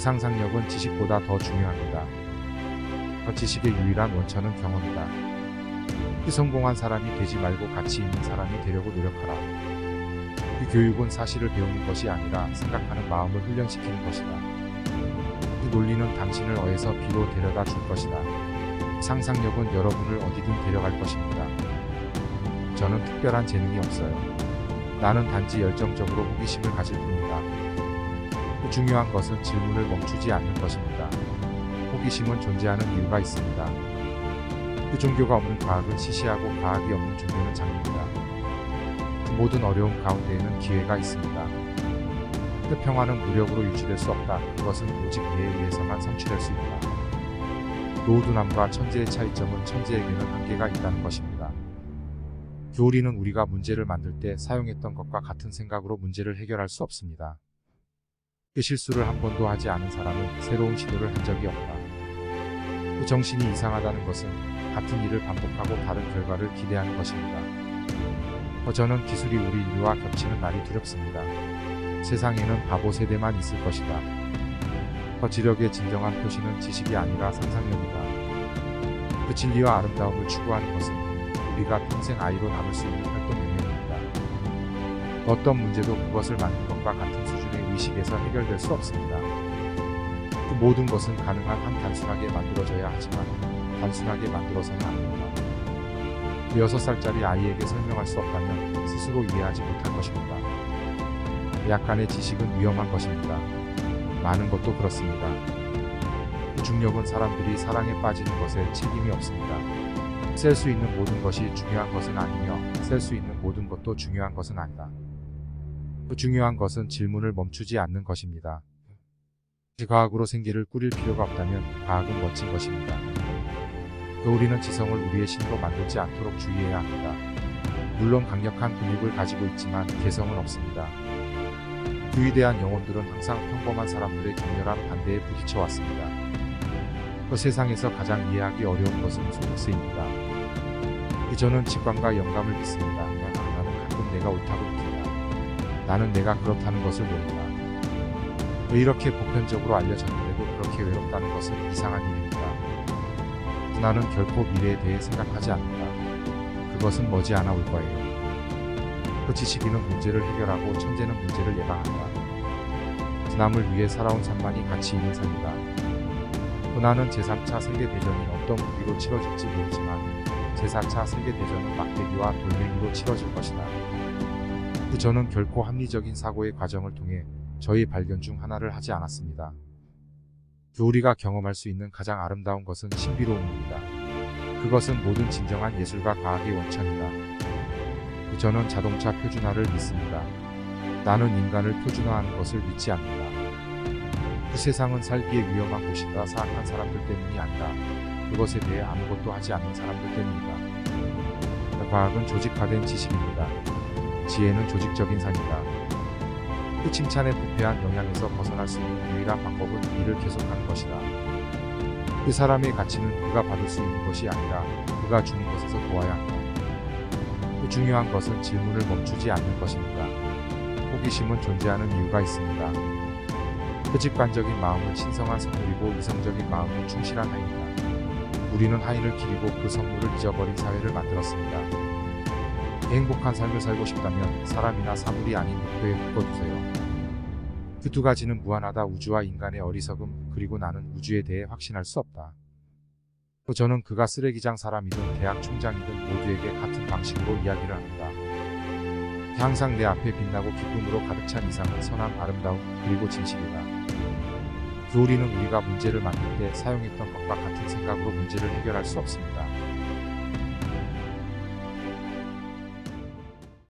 상상력은 지식보다 더 중요합니다. 그 지식의 유일한 원천은 경험이다. 성공한 사람이 되지 말고 가치 있는 사람이 되려고 노력하라. 교육은 사실을 배우는 것이 아니라 생각하는 마음을 훈련시키는 것이다. 논리는 당신을 어에서 B로 데려다 줄 것이다. 상상력은 여러분을 어디든 데려갈 것입니다. 저는 특별한 재능이 없어요. 나는 단지 열정적으로 호기심을 가질 뿐이다. 중요한 것은 질문을 멈추지 않는 것입니다. 호기심은 존재하는 이유가 있습니다. 종교가 없는 과학은 시시하고 과학이 없는 종교는 장입니다. 모든 어려움 가운데에는 기회가 있습니다. 평화는 무력으로 유지될 수 없다. 그것은 오직 이에 의해서만 성취될 수 있다. 노후두남과 천재의 차이점은 천재에게는 한계가 있다는 것입니다. 교리는 우리가 문제를 만들 때 사용했던 것과 같은 생각으로 문제를 해결할 수 없습니다. 그 실수를 한 번도 하지 않은 사람은 새로운 시도를 한 적이 없다. 그 정신이 이상하다는 것은 같은 일을 반복하고 다른 결과를 기대하는 것입니다. 저는 기술이 우리 인류와 겹치는 날이 두렵습니다. 세상에는 바보 세대만 있을 것이다. 지력의 진정한 표시는 지식이 아니라 상상력이다. 그 진리와 아름다움을 추구하는 것은 우리가 평생 아이로 남을 수 있는 활동 영역입니다. 어떤 문제도 그것을 만든 것과 같은 수준의 의식에서 해결될 수 없습니다. 그 모든 것은 가능한 한 단순하게 만들어져야 하지만 단순하게 만들어서는 안 됩니다. 6살짜리 아이에게 설명할 수 없다면 스스로 이해하지 못할 것입니다. 약간의 지식은 위험한 것입니다. 많은 것도 그렇습니다. 중력은 사람들이 사랑에 빠지는 것에 책임이 없습니다. 셀 수 있는 모든 것이 중요한 것은 아니며 셀 수 있는 모든 것도 중요한 것은 아니다. 중요한 것은 질문을 멈추지 않는 것입니다. 과학으로 생계를 꾸릴 필요가 없다면 과학은 멋진 것입니다. 우리는 지성을 우리의 신으로 만들지 않도록 주의해야 합니다. 물론 강력한 근육을 가지고 있지만 개성은 없습니다. 위대한 영혼들은 항상 평범한 사람들의 격렬한 반대에 부딪혀 왔습니다. 그 세상에서 가장 이해하기 어려운 것은 소득세입니다. 저는 직관과 영감을 믿습니다. 나는 가끔 내가 옳다고 느낀다. 나는 내가 그렇다는 것을 모른다. 왜 이렇게 보편적으로 알려졌는데도 그렇게 외롭다는 것은 이상한 일입니다. 나는 결코 미래에 대해 생각하지 않는다. 그것은 머지않아 올 거예요. 그 지식인은 문제를 해결하고 천재는 문제를 예방한다. 남을 위해 살아온 산만이 가치 있는 삶이다. 나는 제3차 세계대전이 어떤 무기로 치러질지 모르지만 제4차 세계대전은 막대기와 돌멩이로 치러질 것이다. 저는 결코 합리적인 사고의 과정을 통해 저의 발견 중 하나를 하지 않았습니다. 우리가 경험할 수 있는 가장 아름다운 것은 신비로움입니다. 그것은 모든 진정한 예술과 과학의 원천이다. 저는 자동차 표준화를 믿습니다. 나는 인간을 표준화하는 것을 믿지 않는다. 그 세상은 살기에 위험한 곳이다. 사악한 사람들 때문이 아니라 그것에 대해 아무것도 하지 않는 사람들 때문이다. 과학은 조직화된 지식입니다. 지혜는 조직적인 삶이다. 그 칭찬에 부패한 영향에서 벗어날 수 있는 유일한 방법은 일을 계속하는 것이다. 그 사람의 가치는 그가 받을 수 있는 것이 아니라 그가 주는 것에서 도와야 한다. 그 중요한 것은 질문을 멈추지 않는 것입니다. 호기심은 존재하는 이유가 있습니다. 그 직관적인 마음은 신성한 선물이고 이성적인 마음은 충실한 하인이다. 우리는 하인을 기리고 그 선물을 잊어버린 사회를 만들었습니다. 행복한 삶을 살고 싶다면 사람이나 사물이 아닌 목표에 묶어두세요. 그 두 가지는 무한하다. 우주와 인간의 어리석음, 그리고 나는 우주에 대해 확신할 수 없다. 저는 그가 쓰레기장 사람이든 대학 총장이든 모두에게 같은 방식으로 이야기를 합니다. 항상 내 앞에 빛나고 기쁨으로 가득 찬 이상은 선함, 아름다움, 그리고 진실이다. 우리는 우리가 문제를 만들 때 사용했던 것과 같은 생각으로 문제를 해결할 수 없습니다.